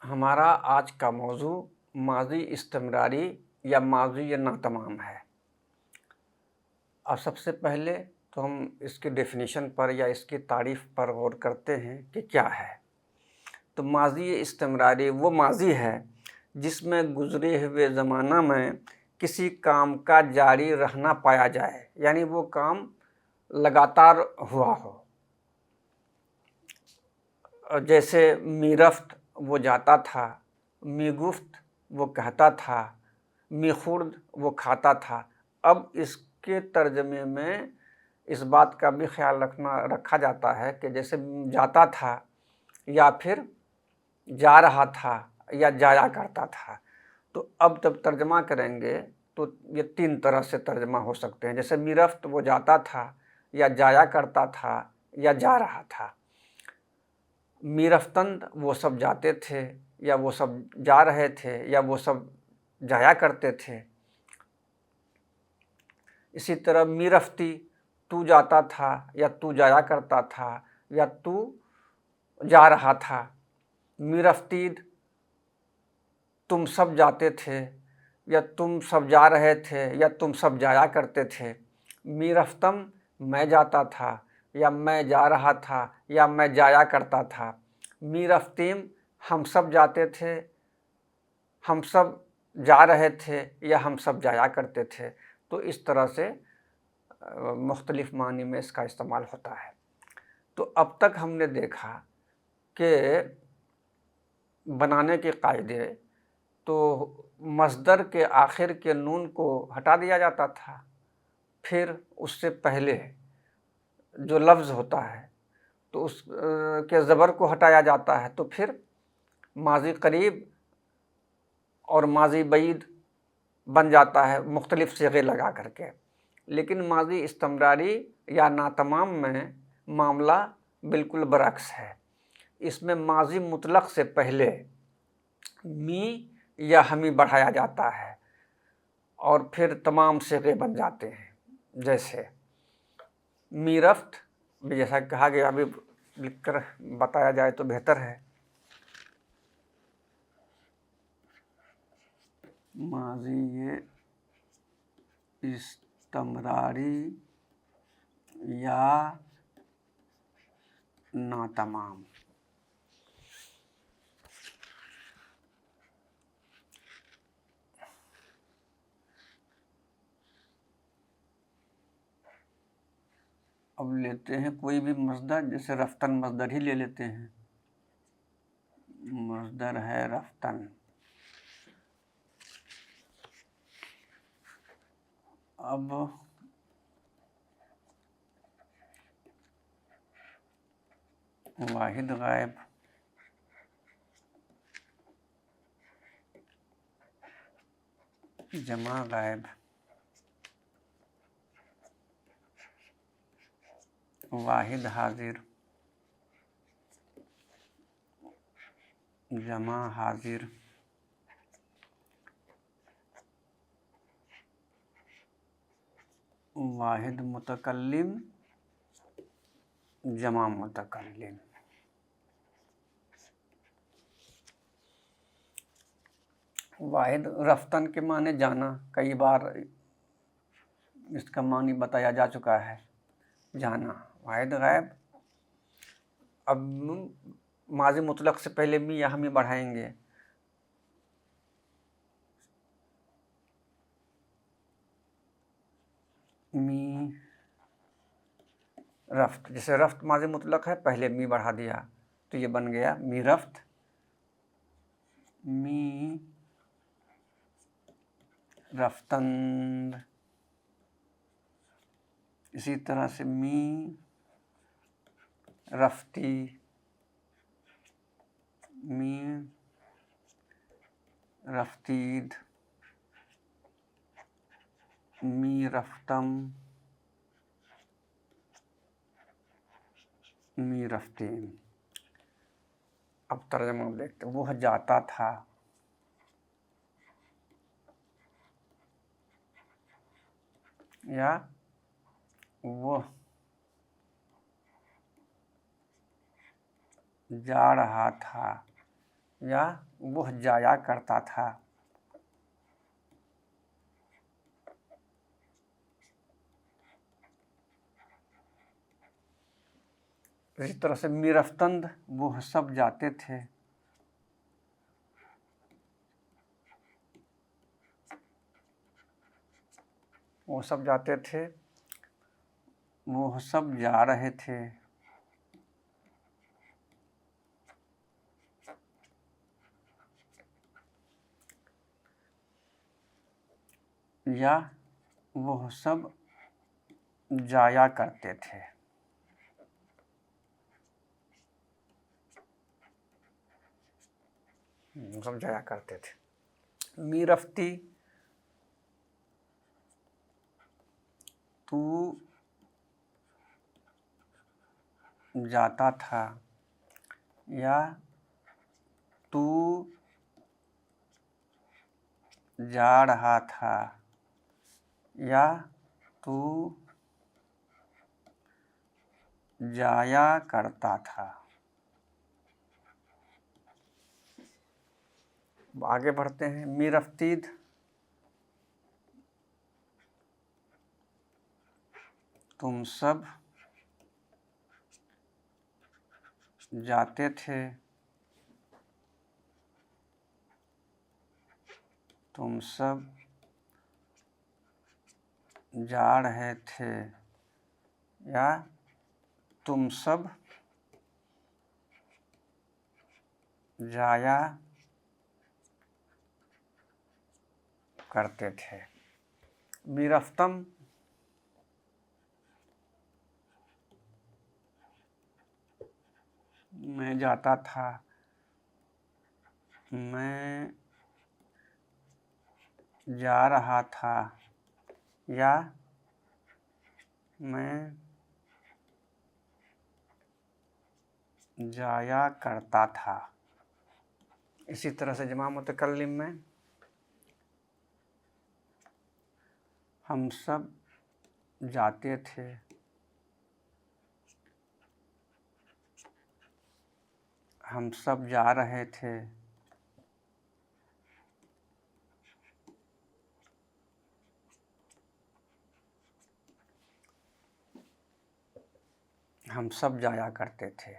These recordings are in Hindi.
हमारा आज का मौजू माज़ी इस्तिमरारी या माज़ी या नातमाम है। अब सबसे पहले तो हम इसकी डेफिनेशन पर या इसकी तारीफ़ पर गौर करते हैं कि क्या है। तो माज़ी इस्तिमरारी वो माज़ी है जिसमें गुज़रे हुए ज़माना में किसी काम का जारी रहना पाया जाए, यानी वो काम लगातार हुआ हो। जैसे मी रफ़्त वो जाता था, मी गुफ़्त वो कहता था, मी खुर्द वो खाता था। अब इसके तर्जमे में इस बात का भी ख्याल रखा जाता है कि जैसे जाता था या फिर जा रहा था या जाया करता था। तो अब जब तर्जमा करेंगे तो ये 3 तरह से तर्जमा हो सकते हैं। जैसे मी रफ़्त वो जाता था या जाया करता था या जा रहा था। मी रफ़्तंद वो सब जाते थे या वो सब जा रहे थे या वो सब जाया करते थे। इसी तरह मी रफ़्ती तू जाता था या तू जाया करता था या तू जा रहा था। मी रफ़्तीद तुम सब जाते थे या तुम सब जा रहे थे या तुम सब जाया करते थे। मी रफ़्तम मैं जाता था या मैं जा रहा था या मैं जाया करता था। मी रफ़्तीम हम सब जाते थे, हम सब जा रहे थे या हम सब जाया करते थे। तो इस तरह से मुख्तलिफ मानी में इसका इस्तेमाल होता है। तो अब तक हमने देखा कि बनाने के कायदे तो मस्दर के आखिर के नून को हटा दिया जाता था, फिर उससे पहले जो लफ्ज़ होता है तो उस के ज़बर को हटाया जाता है, तो फिर माज़ी करीब और माज़ी बईद बन जाता है मुख्तलिफ सीगे लगा करके। लेकिन माज़ी इस्तिमरारी या नातमाम में मामला बिल्कुल बरअक्स है। इसमें माज़ी मुतलक़ से पहले मी या हमी बढ़ाया जाता है और फिर तमाम सीगे बन जाते हैं। जैसे मी रफ़्त, जैसा कहा गया, अभी लिख कर बताया जाए तो बेहतर है। माज़ी इस्तिमरारी या नातमाम। अब लेते हैं कोई भी मस्दर, जैसे रफ्तन मस्दर ही ले लेते हैं। मस्दर है रफ्तन। अब वाहिद गायब, जमा गायब, वाहिद हाजिर, जमा हाजिर, वाहिद मुतकल्लिम, जमा मुतकल्लिम। वाहिद रफ्तन के माने जाना, कई बार इसका मानी बताया जा चुका है, जाना। वाहिद गायब, अब माज़ी मुतलक़ से पहले मी या हमी बढ़ाएंगे। मी रफ़्त, जैसे रफ़्त माज़ी मुतलक़ है, पहले मी बढ़ा दिया तो ये बन गया मी रफ़्त। मी रफ़्तंद। इसी तरह से मी रफ़्ती, मी रफ़्तीद, मी रफ़्तम, मी रफ़्तीम। अब तर्जमा देखते, वह जाता था, या वह जा रहा था, या वह जाया करता था। इसी तरह से मीरफ्तंद वह सब जाते थे। वो सब जाते थे, वो सब जा रहे थे। या वह सब जाया करते थे। सब जाया करते थे। मीरफ्ती तू जाता था, या तू जा रहा था, या तू जाया करता था। आगे बढ़ते हैं। मीरफ्तीद तुम सब जाते थे, तुम सब जा रहे थे, या तुम सब जाया करते थे। मीरफ्तम मैं जाता था, मैं जा रहा था, या मैं जाया करता था। इसी तरह से जमा मुतकल्लिम में हम सब जाते थे, हम सब जा रहे थे, हम सब जाया करते थे।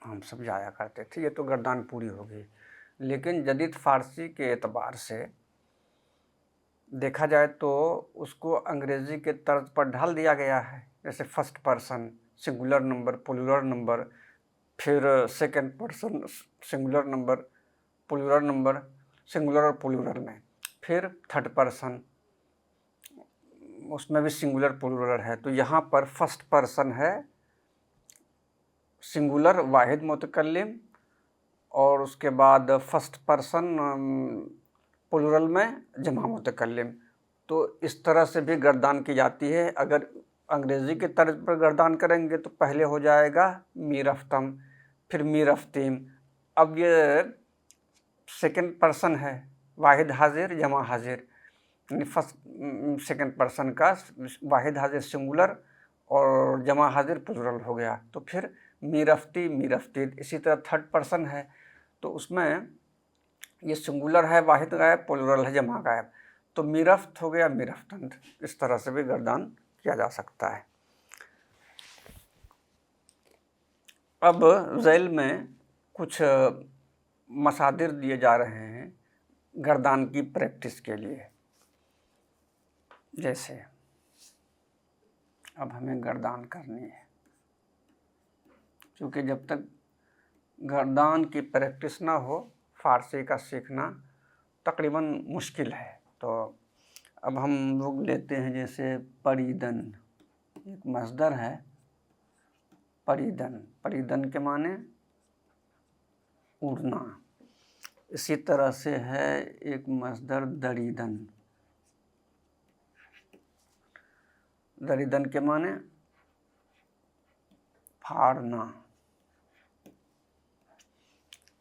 हम सब जाया करते थे, ये तो गर्दान पूरी हो गई। लेकिन जदीद फ़ारसी के एतबार से देखा जाए तो उसको अंग्रेज़ी के तर्ज पर ढाल दिया गया है। जैसे first person singular number, plural number, फिर second person singular number, plural number, singular और प्लूरल में, फिर थर्ड पर्सन उसमें भी सिंगुलर प्लूरल है। तो यहाँ पर फर्स्ट पर्सन है सिंगुलर वाहिद मुतकल्लिम, और उसके बाद फर्स्ट पर्सन प्लूरल में जमा मुतकल्लिम। तो इस तरह से भी गर्दान की जाती है। अगर अंग्रेज़ी के तर्ज पर गर्दान करेंगे तो पहले हो जाएगा मीरफ्तम, फिर मीरफ्तीम। अब ये सेकंड पर्सन है, वाहिद हाजिर जमा हाजिर, यानी फर्स्ट सेकंड पर्सन का वाहिद हाजिर सिंगुलर और जमा हाजिर प्लूरल हो गया। तो फिर मीरफ्ती मीरफ्तीद। इसी तरह थर्ड पर्सन है तो उसमें ये सिंगुलर है, वाहिद गायब, प्लूरल है, जमा गायब। तो मीरफ्त हो गया मीरफ्तंद। इस तरह से भी गर्दान किया जा सकता है। अब ज़ैल में कुछ मसादिर दिए जा रहे हैं गर्दान की प्रैक्टिस के लिए। जैसे अब हमें गर्दान करनी है, क्योंकि जब तक गर्दान की प्रैक्टिस ना हो फ़ारसी का सीखना तकरीबन मुश्किल है। तो अब हम लोग लेते हैं जैसे परीदन, एक मस्दर है परीदन, परीदन के माने उड़ना। इसी तरह से है एक मस्दर दरीदन, दरीदन के माने फाड़ना।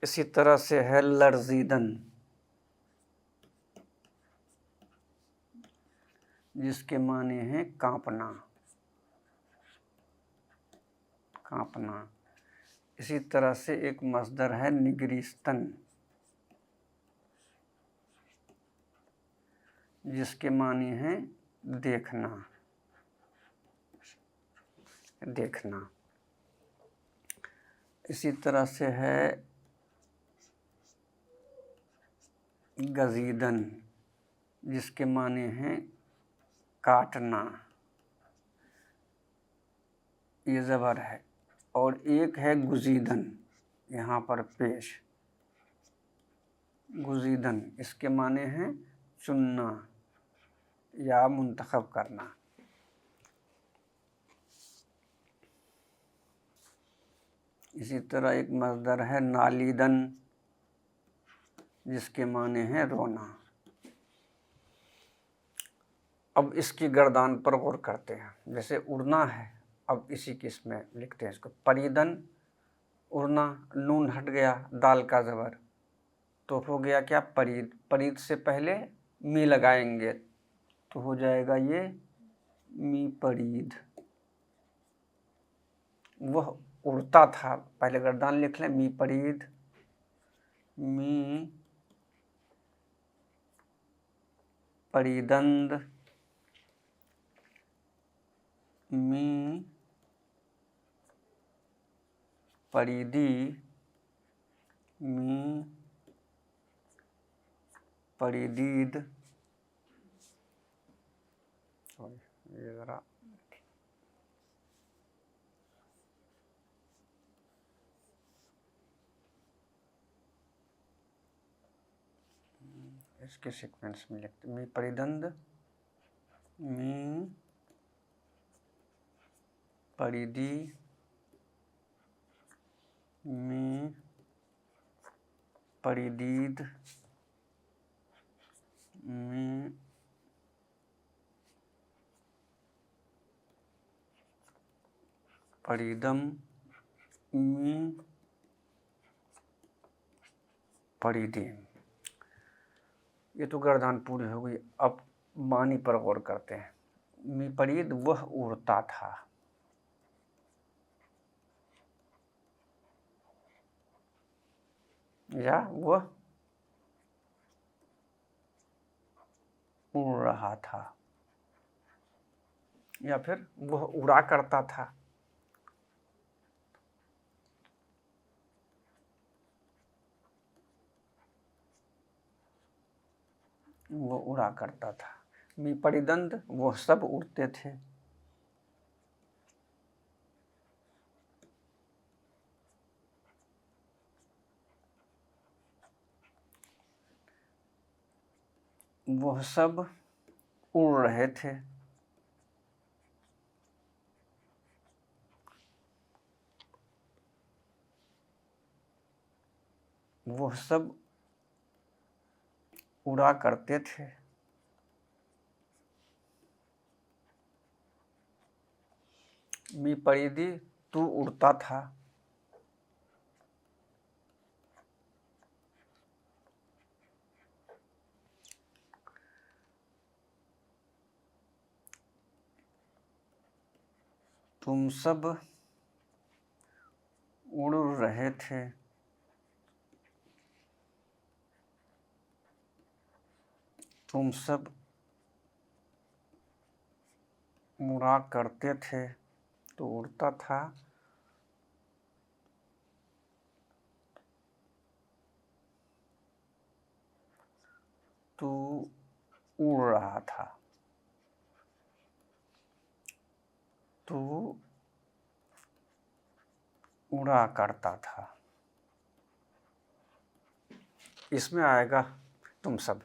इसी तरह से है लर्जीदन, जिसके माने हैं कांपना, कांपना। इसी तरह से एक मस्दर है निगरिस्तन, जिसके माने हैं देखना, देखना। इसी तरह से है गजीदन, जिसके माने हैं काटना, ये ज़बर है। और एक है गुजीदन, यहाँ पर पेश, गुजीदन, इसके माने हैं चुनना या मुंतखब करना। इसी तरह एक मस्दर है नालीदन, जिसके माने हैं रोना। अब इसकी गर्दान पर गौर करते हैं। जैसे उड़ना है, अब इसी की इसमें लिखते हैं इसको परीदन, उड़ना, नून हट गया, दाल का ज़बर, तो हो गया क्या परीद। परीद से पहले मी लगाएंगे तो हो जाएगा ये मी परीद। वह उड़ता था, पहले गर्दान लिख लें, मी परीद, मी परीदंद, मी परीदी, मी परीदीद। ये ज़रा इसके सीक्वेंस में लिखते, मी परिदंद, मी परिदी, मी परिदीद, मी परिदम, मी परिदीम। ये तो गर्दान पूरी हो गई। अब मानी पर गौर करते हैं। मी परीद, वह उड़ता था, या वह उड़ रहा था, या फिर वह उड़ा करता था। वो उड़ा करता था। मी परिदंद, वह सब उड़ते थे। वह सब उड़ रहे थे। वह सब उड़ा करते थे। मी परिधि, तू उड़ता था। तुम सब उड़ रहे थे। तुम सब उड़ा करते थे, तो उड़ता था। तू उड़ रहा था। तू उड़ा करता था। इसमें आएगा तुम सब।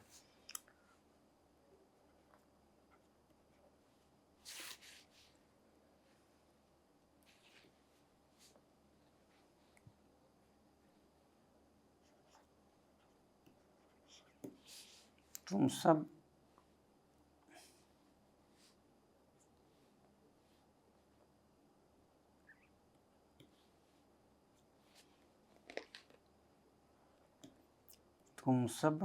तुम सब तुम सब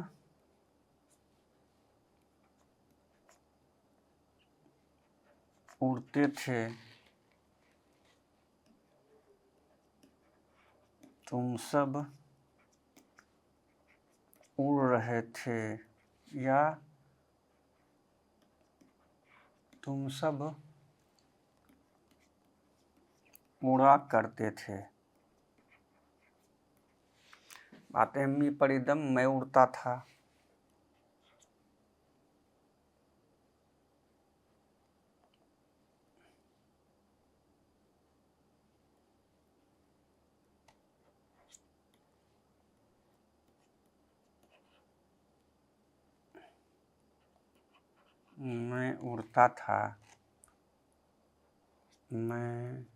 उड़ते थे, तुम सब उड़ रहे थे, या तुम सब उड़ा करते थे। बातें मी परिदम, मैं उड़ता था। मैं उड़ता था, मैं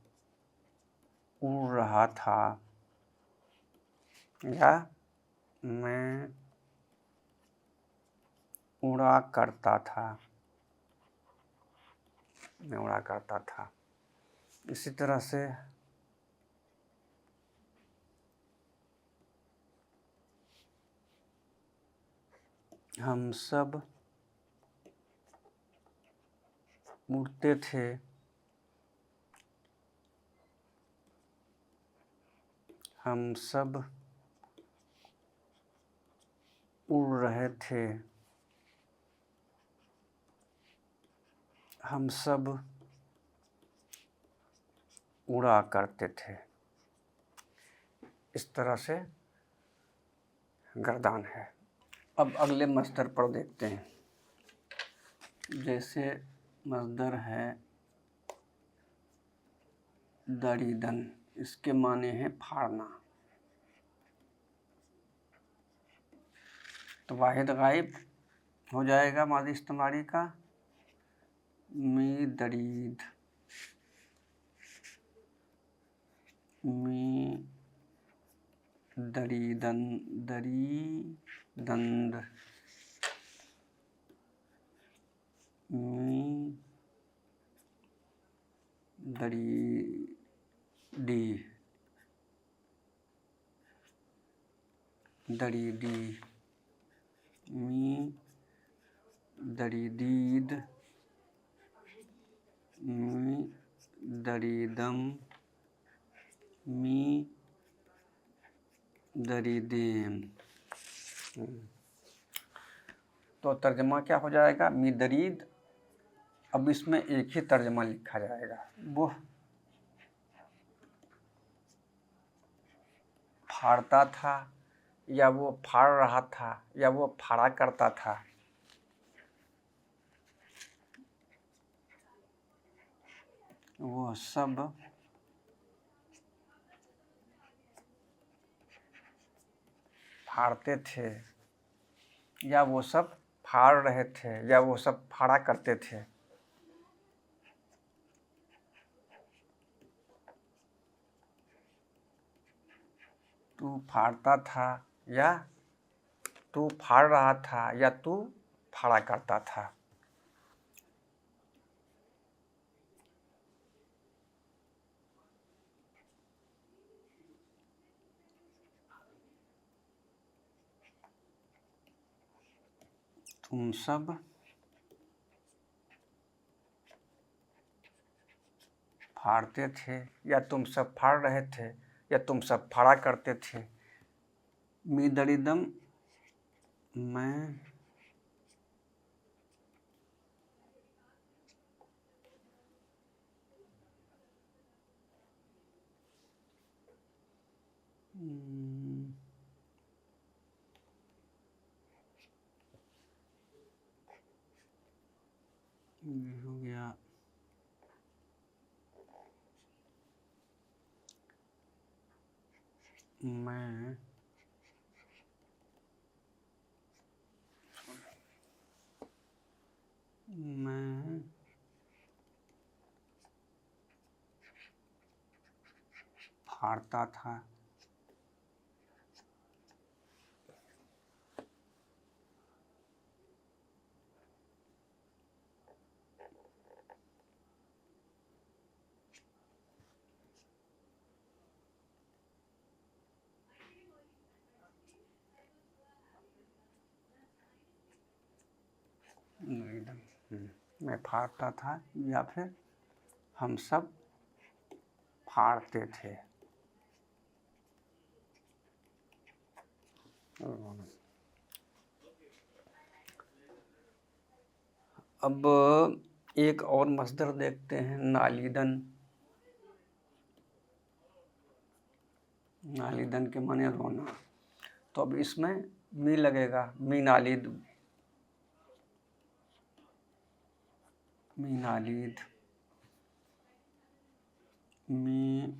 उड़ रहा था, या मैं उड़ा करता था। मैं उड़ा करता था। इसी तरह से हम सब उड़ते थे, हम सब उड़ रहे थे, हम सब उड़ा करते थे। इस तरह से गर्दान है। अब अगले मस्दर पर देखते हैं। जैसे मस्दर है दरीदन, इसके माने हैं फाड़ना। तो वाहिद गायब हो जाएगा मादी इस्तेमारी का, मी दरीद, मी दरीदन, दरीदंद, मी दरीदी, दरीदी, मी दरीदीद, मी दरीदम, मी दरीदेम। तो तर्जमा क्या हो जाएगा? मी दरीद। अब इसमें एक ही तर्जमा लिखा जाएगा, वो फाड़ता था, या वो फाड़ रहा था, या वो फाड़ा करता था। वो सब फाड़ते थे, या वो सब फाड़ रहे थे, या वो सब फाड़ा करते थे। तू फाड़ता था, या तू फाड़ रहा था, या तू फाड़ा करता था। तुम सब फाड़ते थे, या तुम सब फाड़ रहे थे, या तुम सब फाड़ा करते थे। मी दरिदम, मैं हो गया, मैं फाड़ता था, मैं फाड़ता था, या फिर हम सब फाड़ते थे। अब एक और मसदर देखते हैं, नालीदन। नालीदन के माने रोना। तो अब इसमें मी लगेगा, मी नालिद, मी नालिद, मी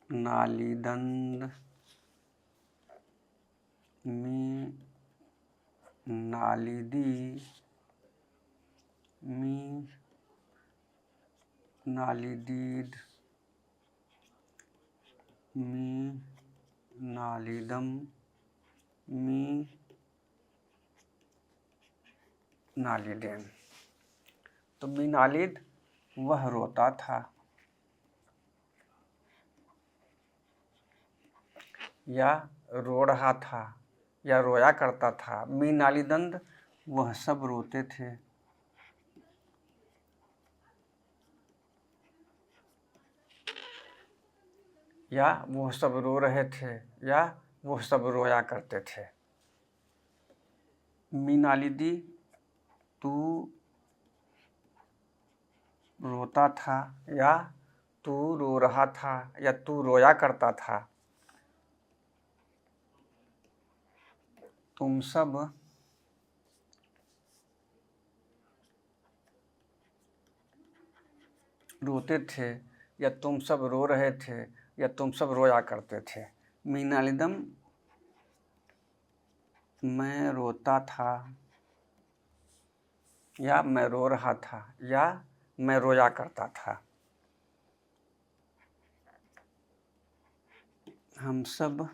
नालीदंद, मी नालिदी, मी नालिदीद, मी नालिदम, मी नालिदेन। तो मी नालिद वह रोता था या रो रहा था या रोया करता था। मी नालिदंद वह सब रोते थे। या वह सब रो रहे थे या वह सब रोया करते थे। मी नालिदी तू रोता था या तू रो रहा था या तू रोया करता था। तुम सब रोते थे या तुम सब रो रहे थे या तुम सब रोया करते थे। मी नालिदम मैं रोता था या मैं रो रहा था या मैं रोया करता था। हम सब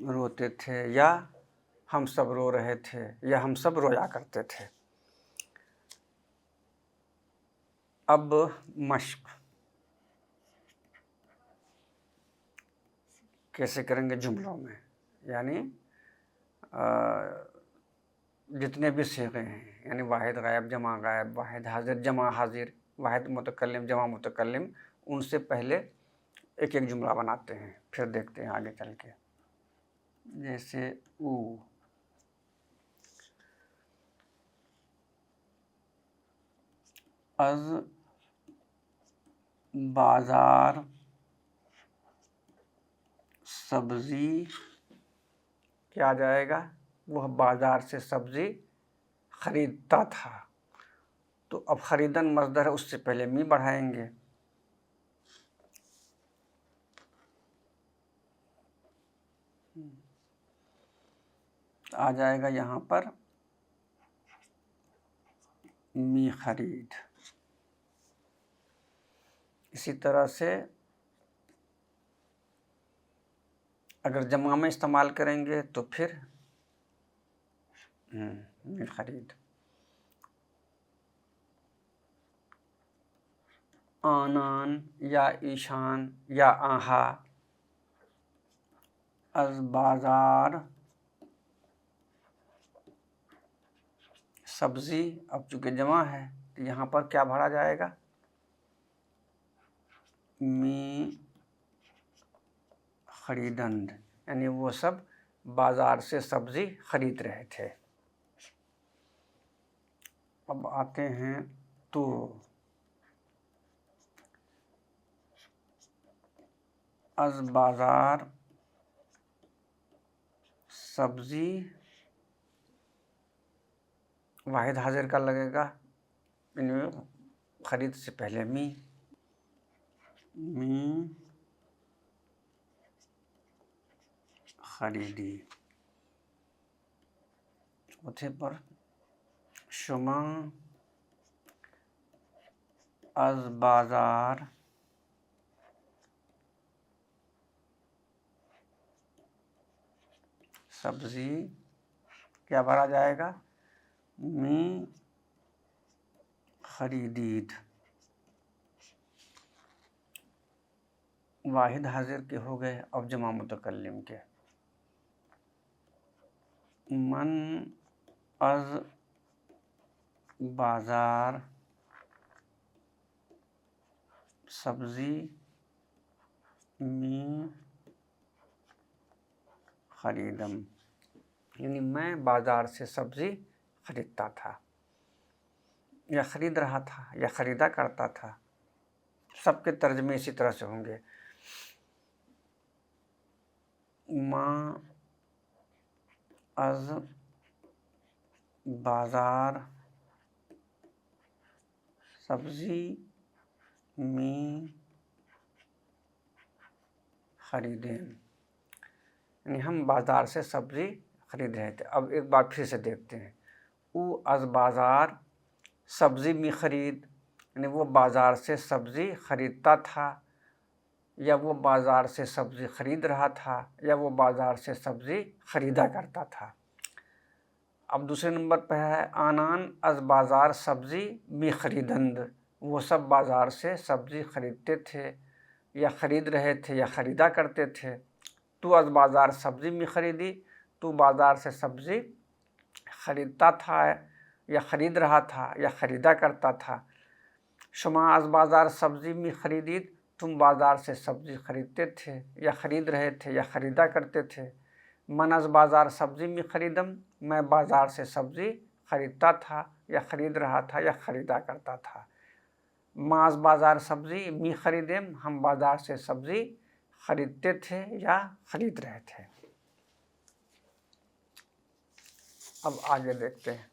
रोते थे या हम सब रो रहे थे या हम सब रोया करते थे। अब मश्क कैसे करेंगे जुमलों में, यानी जितने भी सीगे हैं, यानी वाहिद गायब, जमा गायब, वाहिद हाजिर, जमा हाजिर, वाहिद मुतकल्लिम, जमा मुतकल्लिम, उनसे पहले एक एक जुमला बनाते हैं, फिर देखते हैं आगे चल के। जैसे ऊ, अज बाजार सब्जी, क्या आ जाएगा? वह बाजार से सब्जी खरीदता था। तो अब खरीदन मसदर है, उससे पहले मी बढ़ाएंगे। आ जाएगा यहाँ पर मी खरीद। इसी तरह से अगर जमा में इस्तेमाल करेंगे तो फिर मी खरीद। आनान या ईशान या आहा, अज बाजार सब्जी, अब चूंकि जमा है तो यहाँ पर क्या भरा जाएगा? मी खरीदंद, यानी वो सब बाजार से सब्जी खरीद रहे थे। अब आते हैं तो, अज बाजार सब्जी, वाहिद हाजिर का लगेगा, खरीद से पहले मी खरीदी। चौथे पर शुमा अज बाजार सब्जी, क्या भरा जाएगा? मी खरीदीद। वाहिद हाजिर के हो गए, अब जमा मुतकल्लिम के। मन अज बाजार सब्जी मी खरीदम, यानी मैं बाजार से सब्जी खरीदता था या खरीद रहा था या खरीदा करता था। सबके तर्जमे इसी तरह से होंगे। माँ अज बाजार सब्जी मी खरीदें, यानी हम बाज़ार से सब्ज़ी खरीद रहे थे। अब एक बार फिर से देखते हैं। ऊ अज़ बाज़ार सब्ज़ी मी खरीद, यानी वो बाज़ार से सब्ज़ी खरीदता था या वो बाज़ार से सब्ज़ी खरीद रहा था या वो बाज़ार से सब्ज़ी खरीदा करता था। अब दूसरे नंबर पर है आनान अज़ बाज़ार सब्ज़ी मी खरीदंद, वो सब बाज़ार से सब्ज़ी खरीदते थे या ख़रीद रहे थे या ख़रीदा करते थे। तू अज़ बाज़ार सब्ज़ी मी खरीदी, तू बाज़ार से सब्ज़ी ख़रीदता था या ख़रीद रहा था या ख़रीदा करता था। शुमा अज़ बाज़ार सब्ज़ी मी खरीदी, तुम बाज़ार से सब्ज़ी खरीदते थे या ख़रीद रहे थे या ख़रीदा करते थे। मन अज़ बाज़ार सब्ज़ी मी खरीदम, मैं बाज़ार से सब्ज़ी ख़रीदता था या ख़रीद रहा था या ख़रीदा करता था। माँ बाज़ार सब्ज़ी मी खरीदेम, हम बाज़ार से सब्ज़ी खरीदते थे या खरीद रहे थे। अब आगे देखते हैं।